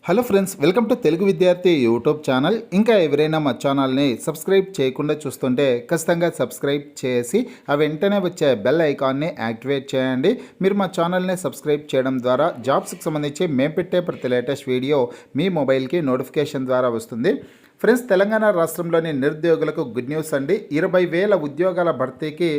Hello friends, welcome to Telugu విద్యార్థి YouTube channel. ఇంకా ఎవరైనా మా ఛానల్ని సబ్స్క్రైబ్ చేయకుండా చూస్తుంటే ఖచ్చితంగా సబ్స్క్రైబ్ చేసి ఆ వెంటనే వచ్చే బెల్ ఐకాన్ని యాక్టివేట్ చేయండి. మీరు మా ఛానల్ని సబ్స్క్రైబ్ చేయడం ద్వారా జాబ్స్కి సంబంధించి మేము పెట్టే ప్రతి లేటెస్ట్ వీడియో మీ మొబైల్కి నోటిఫికేషన్ ద్వారా వస్తుంది. ఫ్రెండ్స్, తెలంగాణ రాష్ట్రంలోని నిరుద్యోగులకు గుడ్ న్యూస్ అండి. 20,000 ఉద్యోగాల భర్తీకి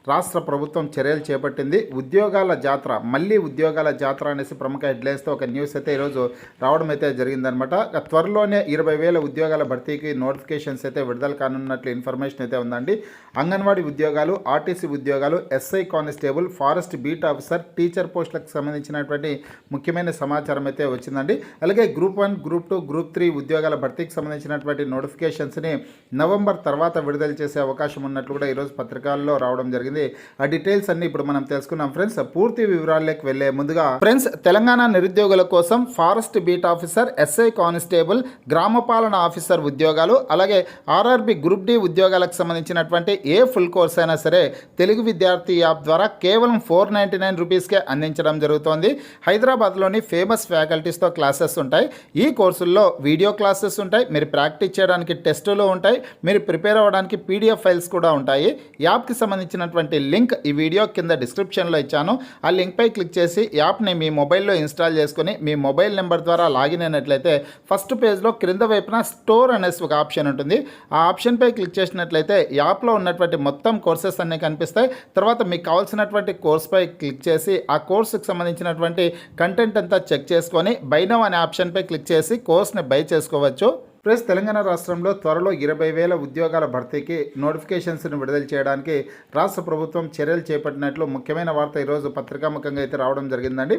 రాష్ట్ర ప్రభుత్వం చర్యలు చేపట్టింది. ఉద్యోగాల జాతర, మళ్ళీ ఉద్యోగాల జాతర అనేసి ప్రముఖ హెడ్లైన్స్తో ఒక న్యూస్ అయితే ఈరోజు రావడం అయితే జరిగిందనమాట. త్వరలోనే 20,000 ఉద్యోగాల భర్తీకి నోటిఫికేషన్స్ అయితే విడుదల కానున్నట్లు ఇన్ఫర్మేషన్ అయితే ఉందండి. అంగన్వాడీ ఉద్యోగాలు, ఆర్టీసీ ఉద్యోగాలు, SI constable, forest beat officer, teacher పోస్టులకు సంబంధించినటువంటి ముఖ్యమైన సమాచారం అయితే వచ్చిందండి. అలాగే గ్రూప్ 1, గ్రూప్ 2, గ్రూప్ 3 ఉద్యోగాల భర్తీకి సంబంధించినటువంటి నోటిఫికేషన్స్ని నవంబర్ తర్వాత విడుదల చేసే అవకాశం ఉన్నట్లు కూడా ఈరోజు పత్రికల్లో రావడం జరిగింది. ఆ డీటెయిల్స్ అన్ని ఇప్పుడు మనం తెలుసుకున్నాం. ఫ్రెండ్స్, పూర్తి వివరాల్లోకి వెళ్లే ముందుగా ఫ్రెండ్స్, తెలంగాణ నిరుద్యోగుల కోసం forest beat officer, SI constable, గ్రామపాలన ఆఫీసర్ ఉద్యోగాలు, అలాగే ఆర్ఆర్బి గ్రూప్ డి ఉద్యోగాలకు సంబంధించినటువంటి ఏ ఫుల్ కోర్స్ అయినా సరే తెలుగు విద్యార్థి యాప్ ద్వారా కేవలం 499 రూపీస్కే అందించడం జరుగుతోంది. హైదరాబాద్లోని ఫేమస్ ఫ్యాకల్టీస్తో క్లాసెస్ ఉంటాయి. ఈ కోర్సుల్లో వీడియో క్లాసెస్ ఉంటాయి, మీరు ప్రాక్టీస్ చేయడానికి టెస్టులు ఉంటాయి, మీరు ప్రిపేర్ అవ్వడానికి పీడిఎఫ్ ఫైల్స్ కూడా ఉంటాయి. యాప్కి సంబంధించినటువంటి లింక్ ఈ వీడియో కింద డిస్క్రిప్షన్లో ఇచ్చాను. ఆ లింక్పై క్లిక్ చేసి యాప్ని మీ మొబైల్లో ఇన్స్టాల్ చేసుకొని మీ మొబైల్ నెంబర్ ద్వారా లాగిన్ అయినట్లయితే ఫస్ట్ పేజ్లో క్రింద వైపున స్టోర్ అనేసి ఒక ఆప్షన్ ఉంటుంది. ఆ ఆప్షన్పై క్లిక్ చేసినట్లయితే యాప్లో ఉన్నటువంటి మొత్తం కోర్సెస్ అన్నీ కనిపిస్తాయి. తర్వాత మీకు కావాల్సినటువంటి కోర్స్పై క్లిక్ చేసి ఆ కోర్సుకు సంబంధించినటువంటి కంటెంట్ అంతా చెక్ చేసుకొని బై నౌ అనే ఆప్షన్పై క్లిక్ చేసి కోర్స్ని బై చేసుకోవచ్చు. ప్లస్ తెలంగాణ రాష్ట్రంలో త్వరలో 20,000 ఉద్యోగాల భర్తీకి నోటిఫికేషన్స్ని విడుదల చేయడానికి రాష్ట్ర ప్రభుత్వం చర్యలు చేపట్టినట్లు ముఖ్యమైన వార్త ఈరోజు పత్రికాముఖంగా అయితే రావడం జరిగిందండి.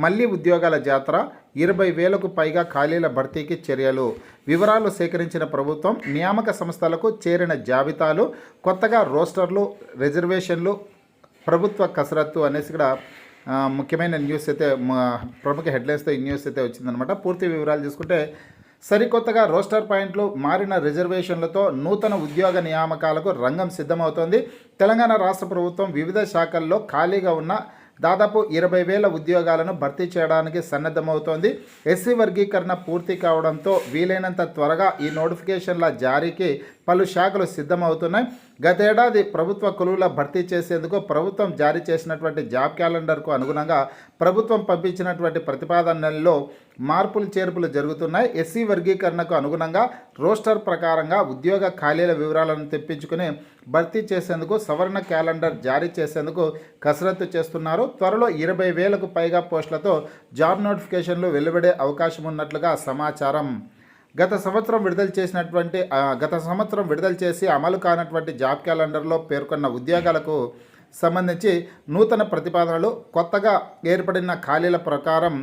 మళ్ళీ ఉద్యోగాల జాతర, 20,000కు పైగా ఖాళీల భర్తీకి చర్యలు. వివరాలు సేకరించిన ప్రభుత్వం నియామక సంస్థలకు చేరిన జాబితాలు, కొత్తగా రోస్టర్లు, రిజర్వేషన్లు, ప్రభుత్వ కసరత్తు అనేసి కూడా ముఖ్యమైన న్యూస్ అయితే ప్రముఖ హెడ్లైన్స్తో ఈ న్యూస్ అయితే వచ్చిందనమాట. పూర్తి వివరాలు చూసుకుంటే, సరికొత్తగా రోస్టర్ పాయింట్లు, మారిన రిజర్వేషన్లతో నూతన ఉద్యోగ నియామకాలకు రంగం సిద్ధమవుతోంది. తెలంగాణ రాష్ట్ర ప్రభుత్వం వివిధ శాఖల్లో ఖాళీగా ఉన్న దాదాపు 20,000 ఉద్యోగాలను భర్తీ చేయడానికి సన్నద్ధమవుతోంది. ఎస్సీ వర్గీకరణ పూర్తి కావడంతో వీలైనంత త్వరగా ఈ నోటిఫికేషన్ల జారీకి పలు శాఖలు సిద్ధమవుతున్నాయి. గతేడాది ప్రభుత్వ కొలువుల భర్తీ చేసేందుకు ప్రభుత్వం జారీ చేసినటువంటి జాబ్ క్యాలెండర్కు అనుగుణంగా ప్రభుత్వం పంపించినటువంటి ప్రతిపాదనల్లో మార్పులు చేర్పులు జరుగుతున్నాయి. ఎస్సీ వర్గీకరణకు అనుగుణంగా రోస్టర్ ప్రకారంగా ఉద్యోగ ఖాళీల వివరాలను తెప్పించుకుని భర్తీ చేసేందుకు సవరణ క్యాలెండర్ జారీ చేసేందుకు కసరత్తు చేస్తున్నారు. త్వరలో 20,000కు పైగా పోస్టులతో జాబ్ నోటిఫికేషన్లు వెలువడే అవకాశం ఉన్నట్లుగా సమాచారం. గత సంవత్సరం విడుదల చేసి అమలు కానటువంటి జాబ్ క్యాలెండర్లో పేర్కొన్న ఉద్యోగాలకు సంబంధించి నూతన ప్రతిపాదనలు, కొత్తగా ఏర్పడిన ఖాళీల ప్రకారం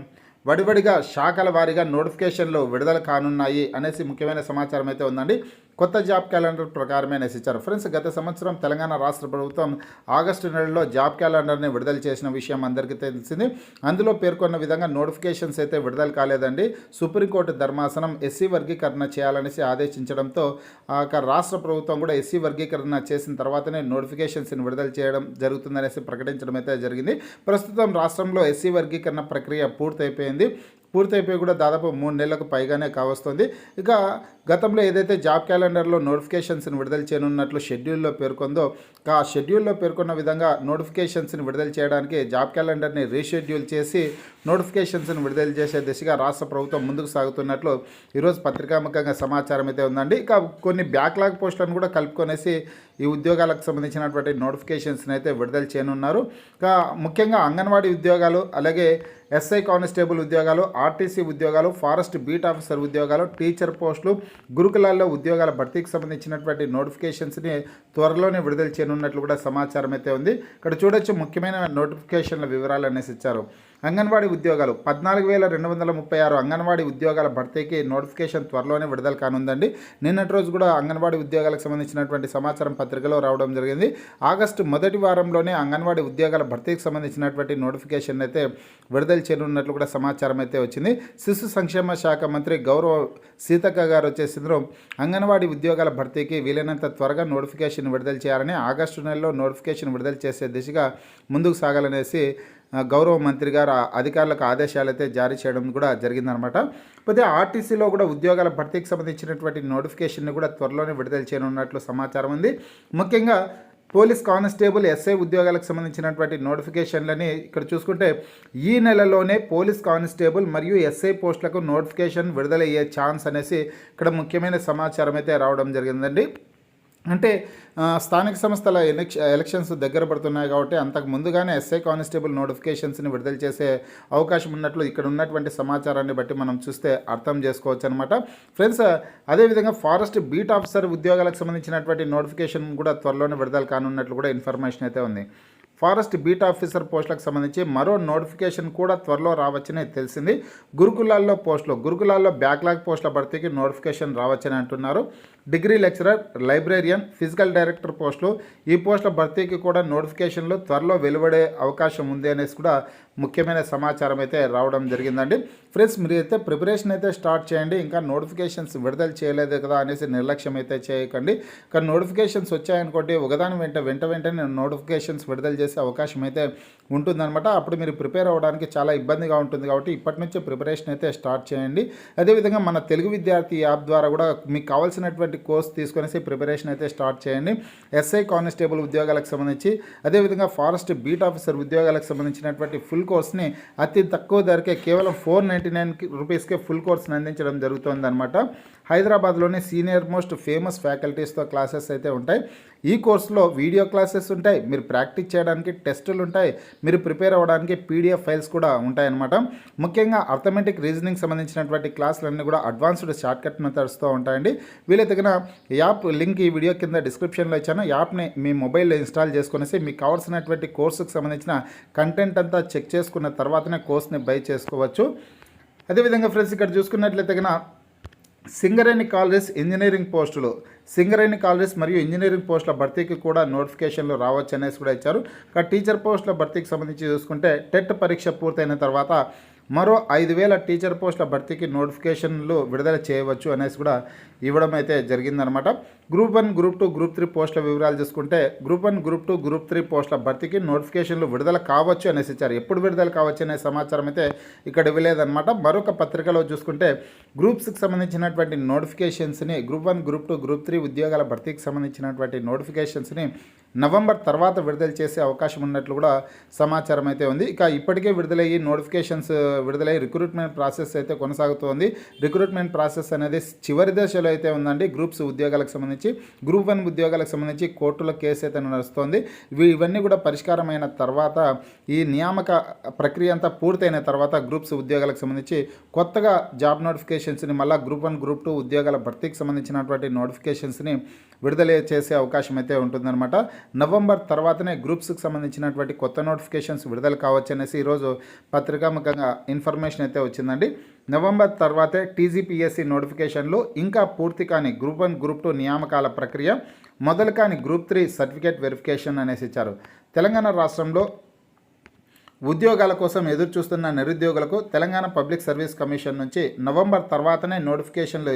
వడివడిగా శాఖల వారీగా నోటిఫికేషన్లు విడుదల కానున్నాయి అనేసి ముఖ్యమైన సమాచారం అయితే ఉందండి. కొత్త జాబ్ క్యాలెండర్ ప్రకారమే ఇచ్చారు. ఫ్రెండ్స్, గత సంవత్సరం తెలంగాణ రాష్ట్ర ప్రభుత్వం ఆగస్టు నెలలో జాబ్ క్యాలెండర్ని విడుదల చేసిన విషయం అందరికీ తెలిసింది. అందులో పేర్కొన్న విధంగా నోటిఫికేషన్స్ అయితే విడుదల కాలేదండి. సుప్రీంకోర్టు ధర్మాసనం ఎస్సీ వర్గీకరణ చేయాలనేసి ఆదేశించడంతో రాష్ట్ర ప్రభుత్వం కూడా ఎస్సీ వర్గీకరణ చేసిన తర్వాతనే నోటిఫికేషన్స్ని విడుదల చేయడం జరుగుతుందనేసి ప్రకటించడం అయితే జరిగింది. ప్రస్తుతం రాష్ట్రంలో ఎస్సీ వర్గీకరణ ప్రక్రియ పూర్తయిపోయి కూడా దాదాపు 3 నెలలకు పైగానే కావస్తుంది. ఇక గతంలో ఏదైతే జాబ్ క్యాలెండర్లో నోటిఫికేషన్స్ని విడుదల చేయనున్నట్లు షెడ్యూల్లో పేర్కొందో, ఆ షెడ్యూల్లో పేర్కొన్న విధంగా నోటిఫికేషన్స్ని విడుదల చేయడానికి జాబ్ క్యాలెండర్ని రీషెడ్యూల్ చేసి నోటిఫికేషన్స్ని విడుదల చేసే దిశగా రాష్ట్ర ప్రభుత్వం ముందుకు సాగుతున్నట్లు ఈరోజు పత్రికాముఖంగా సమాచారం అయితే ఉందండి. ఇక కొన్ని బ్యాక్లాగ్ పోస్టులను కూడా కలుపుకొనేసి ఈ ఉద్యోగాలకు సంబంధించినటువంటి నోటిఫికేషన్స్ని అయితే విడుదల చేయనున్నారు. ఇక ముఖ్యంగా అంగన్వాడీ ఉద్యోగాలు, అలాగే ఎస్ఐ కానిస్టేబుల్ ఉద్యోగాలు, ఆర్టీసీ ఉద్యోగాలు, ఫారెస్ట్ బీట్ ఆఫీసర్ ఉద్యోగాలు, టీచర్ పోస్టులు, గురుకులాల్లో ఉద్యోగాల భర్తీకి సంబంధించినటువంటి నోటిఫికేషన్స్ని త్వరలోనే విడుదల చేయనున్నట్లు కూడా సమాచారం అయితే ఉంది. ఇక్కడ చూడొచ్చు ముఖ్యమైన నోటిఫికేషన్ల వివరాలు అనేసి ఇచ్చారు. అంగన్వాడీ ఉద్యోగాలు 14,236 అంగన్వాడీ ఉద్యోగాల భర్తీకి నోటిఫికేషన్ త్వరలోనే విడుదల కానుందండి. నిన్నటి రోజు కూడా అంగన్వాడీ ఉద్యోగాలకు సంబంధించినటువంటి సమాచారం పత్రికలో రావడం జరిగింది. ఆగస్టు మొదటి వారంలోనే అంగన్వాడీ ఉద్యోగాల భర్తీకి సంబంధించినటువంటి నోటిఫికేషన్ అయితే విడుదల చేయనున్నట్లు కూడా సమాచారం అయితే వచ్చింది. శిశు సంక్షేమ శాఖ మంత్రి గౌరవ సీతక్క గారు వచ్చేసిందో అంగన్వాడీ ఉద్యోగాల భర్తీకి వీలైనంత త్వరగా నోటిఫికేషన్ విడుదల చేయాలని, ఆగస్టు నెలలో నోటిఫికేషన్ విడుదల చేసే దిశగా ముందుకు సాగాలనేసి గౌరవ మంత్రి గారు అధికారులకు ఆదేశాలు అయితే జారీ చేయడం కూడా జరిగిందనమాట. పోతే ఆర్టీసీలో కూడా ఉద్యోగాల భర్తీకి సంబంధించినటువంటి నోటిఫికేషన్ని కూడా త్వరలోనే విడుదల చేయనున్నట్లు సమాచారం ఉంది. ముఖ్యంగా పోలీస్ కానిస్టేబుల్, ఎస్ఐ ఉద్యోగాలకు సంబంధించినటువంటి నోటిఫికేషన్లని ఇక్కడ చూసుకుంటే ఈ నెలలోనే పోలీస్ కానిస్టేబుల్ మరియు ఎస్ఐ పోస్టులకు నోటిఫికేషన్ విడుదలయ్యే ఛాన్స్ అనేసి ఇక్కడ ముఖ్యమైన సమాచారం అయితే రావడం జరిగిందండి. అంటే స్థానిక సంస్థల ఎలక్షన్స్ దగ్గర పడుతున్నాయి కాబట్టి అంతకు ముందుగానే ఎస్ఐ కానిస్టేబుల్ నోటిఫికేషన్స్ని విడుదల చేసే అవకాశం ఉన్నట్లు ఇక్కడ ఉన్నటువంటి సమాచారాన్ని బట్టి మనం చూస్తే అర్థం చేసుకోవచ్చు అనమాట. ఫ్రెండ్స్, అదేవిధంగా ఫారెస్ట్ బీట్ ఆఫీసర్ ఉద్యోగాలకు సంబంధించినటువంటి నోటిఫికేషన్ కూడా త్వరలోనే విడుదల కానున్నట్లు కూడా ఇన్ఫర్మేషన్ అయితే ఉంది. ఫారెస్ట్ బీట్ ఆఫీసర్ పోస్టులకు సంబంధించి మరో నోటిఫికేషన్ కూడా త్వరలో రావచ్చని తెలిసింది. గురుకులాల్లో బ్యాక్లాగ్ పోస్టుల భర్తీకి నోటిఫికేషన్ రావచ్చని అంటున్నారు. Degree lecturer, librarian, physical director పోస్టులు, ఈ పోస్టుల భర్తీకి కూడా నోటిఫికేషన్లు త్వరలో వెలువడే అవకాశం ఉంది అనేసి కూడా ముఖ్యమైన సమాచారం అయితే రావడం జరిగిందండి. ఫ్రెండ్స్, మీరు అయితే ప్రిపరేషన్ అయితే స్టార్ట్ చేయండి. ఇంకా నోటిఫికేషన్స్ విడుదల చేయలేదు కదా అనేసి నిర్లక్ష్యం అయితే చేయకండి. కానీ నోటిఫికేషన్స్ వచ్చాయనుకోండి, ఒకదాని వెంటనే నోటిఫికేషన్స్ విడుదల చేసే అవకాశం అయితే ఉంటుందన్నమాట. అప్పుడు మీరు ప్రిపేర్ అవ్వడానికి చాలా ఇబ్బందిగా ఉంటుంది కాబట్టి ఇప్పటి నుంచే ప్రిపరేషన్ అయితే స్టార్ట్ చేయండి. అదేవిధంగా మన తెలుగు విద్యార్థి యాప్ ద్వారా కూడా మీకు కావాల్సినటువంటి కోర్స్ తీసుకొనేసి ప్రిపరేషన్ అయితే స్టార్ట్ చేయండి. ఎస్ఐ కానిస్టేబుల్ ఉద్యోగాలకు సంబంధించి, అదేవిధంగా ఫారెస్ట్ బీట్ ఆఫీసర్ ఉద్యోగాలకు సంబంధించినటువంటి ఫుల్ కోర్స్ని అతి తక్కువ ధరకే కేవలం 499 రూపీస్కే ఫుల్ కోర్స్ని అందించడం జరుగుతుంది అనమాట. హైదరాబాద్లోని సీనియర్ మోస్ట్ ఫేమస్ ఫ్యాకల్టీస్తో క్లాసెస్ అయితే ఉంటాయి. ఈ కోర్సులో వీడియో క్లాసెస్ ఉంటాయి, మీరు ప్రాక్టీస్ చేయడానికి టెస్టులు ఉంటాయి, మీరు ప్రిపేర్ అవ్వడానికి పీడిఎఫ్ ఫైల్స్ కూడా ఉంటాయన్నమాట. ముఖ్యంగా అర్థమెటిక్ రీజనింగ్ సంబంధించినటువంటి క్లాసులన్నీ కూడా అడ్వాన్స్డ్ షార్ట్కట్ మెథడ్స్తో ఉంటాయండి. వీలైతే యాప్ లింక్ ఈ వీడియో కింద డిస్క్రిప్షన్లో ఇచ్చాను. యాప్ని మీ మొబైల్లో ఇన్స్టాల్ చేసుకునేసి మీకు కావాల్సినటువంటి కోర్సుకు సంబంధించిన కంటెంట్ అంతా చెక్ చేసుకున్న తర్వాతనే కోర్స్ని బై చేసుకోవచ్చు. అదేవిధంగా ఫ్రెండ్స్, ఇక్కడ చూసుకున్నట్లయితే సింగరేణి కాలేజ్ ఇంజనీరింగ్ పోస్టులు, సింగరేణి కాలేజ్ మరియు ఇంజనీరింగ్ పోస్టుల భర్తీకి కూడా నోటిఫికేషన్లు రావచ్చు అనేసి కూడా ఇచ్చారు. టీచర్ పోస్టుల భర్తీకి సంబంధించి చూసుకుంటే టెట్ పరీక్ష పూర్తయిన తర్వాత మరో 5,000 టీచర్ పోస్టుల భర్తీకి నోటిఫికేషన్లు విడుదల చేయవచ్చు అనేసి కూడా ఇవ్వడం అయితే జరిగిందనమాట. గ్రూప్ 1, గ్రూప్ 2, గ్రూప్ 3 పోస్టుల వివరాలు చూసుకుంటే గ్రూప్ 1, గ్రూప్ 2, గ్రూప్ 3 పోస్టుల భర్తీకి నోటిఫికేషన్లు విడుదల కావచ్చు అనేసి ఇచ్చారు. ఎప్పుడు విడుదల కావచ్చు అనే సమాచారం అయితే ఇక్కడ ఇవ్వలేదన్నమాట. మరొక పత్రికలో చూసుకుంటే గ్రూప్స్కి సంబంధించినటువంటి నోటిఫికేషన్స్ని, గ్రూప్ 1, గ్రూప్ 2, గ్రూప్ 3 ఉద్యోగాల భర్తీకి సంబంధించినటువంటి నోటిఫికేషన్స్ని నవంబర్ తర్వాత విడుదల చేసే అవకాశం ఉన్నట్లు కూడా సమాచారం అయితే ఉంది. ఇక ఇప్పటికే విడుదలయ్యి నోటిఫికేషన్స్ విడుదలయ్యి రిక్రూట్మెంట్ ప్రాసెస్ అయితే కొనసాగుతోంది. రిక్రూట్మెంట్ ప్రాసెస్ అనేది చివరి దశలో అయితే ఉందండి. గ్రూప్స్ ఉద్యోగాలకు సంబంధించి, గ్రూప్ 1 ఉద్యోగాలకు సంబంధించి కోర్టులో కేసు అయితే నడుస్తోంది. ఇవన్నీ కూడా పరిష్కారమైన తర్వాత, ఈ నియామక ప్రక్రియ అంతా పూర్తయిన తర్వాత గ్రూప్స్ ఉద్యోగాలకు సంబంధించి కొత్తగా జాబ్ నోటిఫికేషన్స్ని మళ్ళీ గ్రూప్ 1, గ్రూప్ 2 ఉద్యోగాల భర్తీకి సంబంధించినటువంటి నోటిఫికేషన్స్ని విడుదల చేసే అవకాశం అయితే ఉంటుందన్నమాట. నవంబర్ తర్వాతనే గ్రూప్స్కి సంబంధించినటువంటి కొత్త నోటిఫికేషన్స్ విడుదల కావచ్చు అనేసి ఈరోజు పత్రికాముఖంగా ఇన్ఫర్మేషన్ అయితే వచ్చిందండి. నవంబర్ తర్వాతే టీజీపీఎస్సీ నోటిఫికేషన్లు, ఇంకా పూర్తి కాని గ్రూప్ 1, గ్రూప్ 2 నియామకాల ప్రక్రియ, మొదలు కాని గ్రూప్ 3 సర్టిఫికేట్ వెరిఫికేషన్ అనేసి ఇచ్చారు. తెలంగాణ రాష్ట్రంలో ఉద్యోగాల కోసం ఎదురు చూస్తున్న నిరుద్యోగులకు తెలంగాణ పబ్లిక్ సర్వీస్ కమిషన్ నుంచి నవంబర్ తర్వాతనే నోటిఫికేషన్లు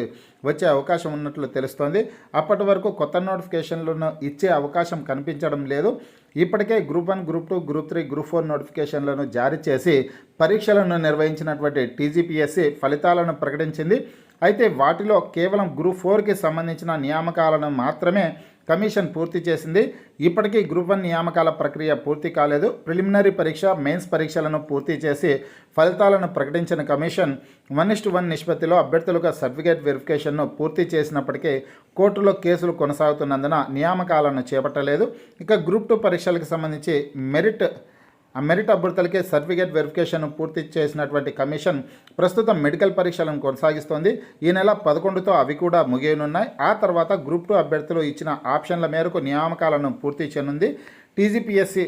వచ్చే అవకాశం ఉన్నట్లు తెలుస్తోంది. అప్పటి వరకు కొత్త నోటిఫికేషన్లను ఇచ్చే అవకాశం కనిపించడం లేదు. ఇప్పటికే గ్రూప్ 1, గ్రూప్ 2, గ్రూప్ 3, గ్రూప్ 4 నోటిఫికేషన్లను జారీ చేసి పరీక్షలను నిర్వహించినటువంటి టీజీపీఎస్సీ ఫలితాలను ప్రకటించింది. అయితే వాటిలో కేవలం గ్రూప్ 4కి సంబంధించిన నియామకాలను మాత్రమే కమిషన్ పూర్తి చేసింది. ఇప్పటికీ గ్రూప్ 1 నియామకాల ప్రక్రియ పూర్తి కాలేదు. ప్రిలిమినరీ పరీక్ష, మెయిన్స్ పరీక్షలను పూర్తి చేసి ఫలితాలను ప్రకటించిన కమిషన్ 1:1 నిష్పత్తిలో అభ్యర్థులుగా సర్టిఫికేట్ వెరిఫికేషన్ను పూర్తి చేసినప్పటికీ కోర్టులో కేసులు కొనసాగుతున్నందున నియామకాలను చేపట్టలేదు. ఇక గ్రూప్ 2 పరీక్షలకు సంబంధించి మెరిట్ అభ్యర్థులకే సర్టిఫికేట్ వెరిఫికేషన్ పూర్తి చేసినటువంటి కమిషన్ ప్రస్తుతం మెడికల్ పరీక్షలను కొనసాగిస్తోంది. ఈ నెల 11తో అవి కూడా ముగియనున్నాయి. ఆ తర్వాత గ్రూప్ 2 అభ్యర్థులు ఇచ్చిన ఆప్షన్ల మేరకు నియామకాలను పూర్తి చేయనుంది టీజీపీఎస్సీ.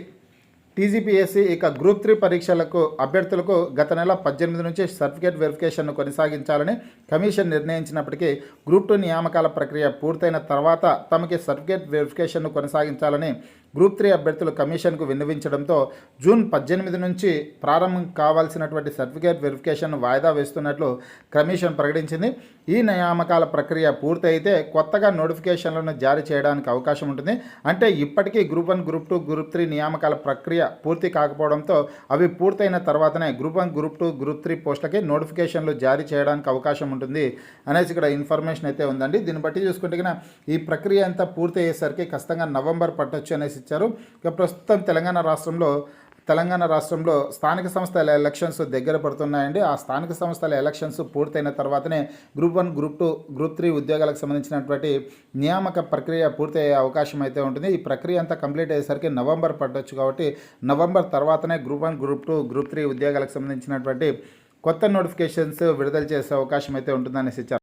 ఇక గ్రూప్ 3 పరీక్షలకు అభ్యర్థులకు గత నెల 18 నుంచి సర్టిఫికేట్ వెరిఫికేషన్ను కొనసాగించాలని కమిషన్ నిర్ణయించినప్పటికీ గ్రూప్ 2 నియామకాల ప్రక్రియ పూర్తయిన తర్వాత తమకి సర్టిఫికేట్ వెరిఫికేషన్ను కొనసాగించాలని గ్రూప్ 3 అభ్యర్థులు కమిషన్కు విన్నవించడంతో జూన్ 18 నుంచి ప్రారంభం కావాల్సినటువంటి సర్టిఫికేట్ వెరిఫికేషన్ వాయిదా వేస్తున్నట్లు కమిషన్ ప్రకటించింది. ఈ నియామకాల ప్రక్రియ పూర్తయితే కొత్తగా నోటిఫికేషన్లను జారీ చేయడానికి అవకాశం ఉంటుంది. అంటే ఇప్పటికీ గ్రూప్ 1, గ్రూప్ 2, గ్రూప్ 3 నియామకాల ప్రక్రియ పూర్తి కాకపోవడంతో అవి పూర్తయిన తర్వాతనే గ్రూప్ 1, గ్రూప్ 2, గ్రూప్ 3 పోస్టులకి నోటిఫికేషన్లు జారీ చేయడానికి అవకాశం ఉంటుంది అనేసి ఇక్కడ ఇన్ఫర్మేషన్ అయితే ఉందండి. దీన్ని బట్టి చూసుకుంటే కనుక ఈ ప్రక్రియ అంతా పూర్తి అయ్యేసరికి ఖచ్చితంగా నవంబర్ పట్టొచ్చు అనేసి ఇచ్చారు. ఇక ప్రస్తుతం తెలంగాణ రాష్ట్రంలో స్థానిక సంస్థల ఎలక్షన్స్ దగ్గర పడుతున్నాయండి. ఆ స్థానిక సంస్థల ఎలక్షన్స్ పూర్తయిన తర్వాతనే గ్రూప్ 1, గ్రూప్ 2, గ్రూప్ 3 ఉద్యోగాలకు సంబంధించినటువంటి నియామక ప్రక్రియ పూర్తయ్యే అవకాశం అయితే ఉంటుంది. ఈ ప్రక్రియ అంతా కంప్లీట్ అయ్యేసరికి నవంబర్ పట్టొచ్చు కాబట్టి నవంబర్ తర్వాతనే గ్రూప్ 1, గ్రూప్ 2, గ్రూప్ 3 ఉద్యోగాలకు సంబంధించినటువంటి కొత్త నోటిఫికేషన్స్ విడుదల చేసే అవకాశం అయితే ఉంటుందనేసి ఇచ్చారు.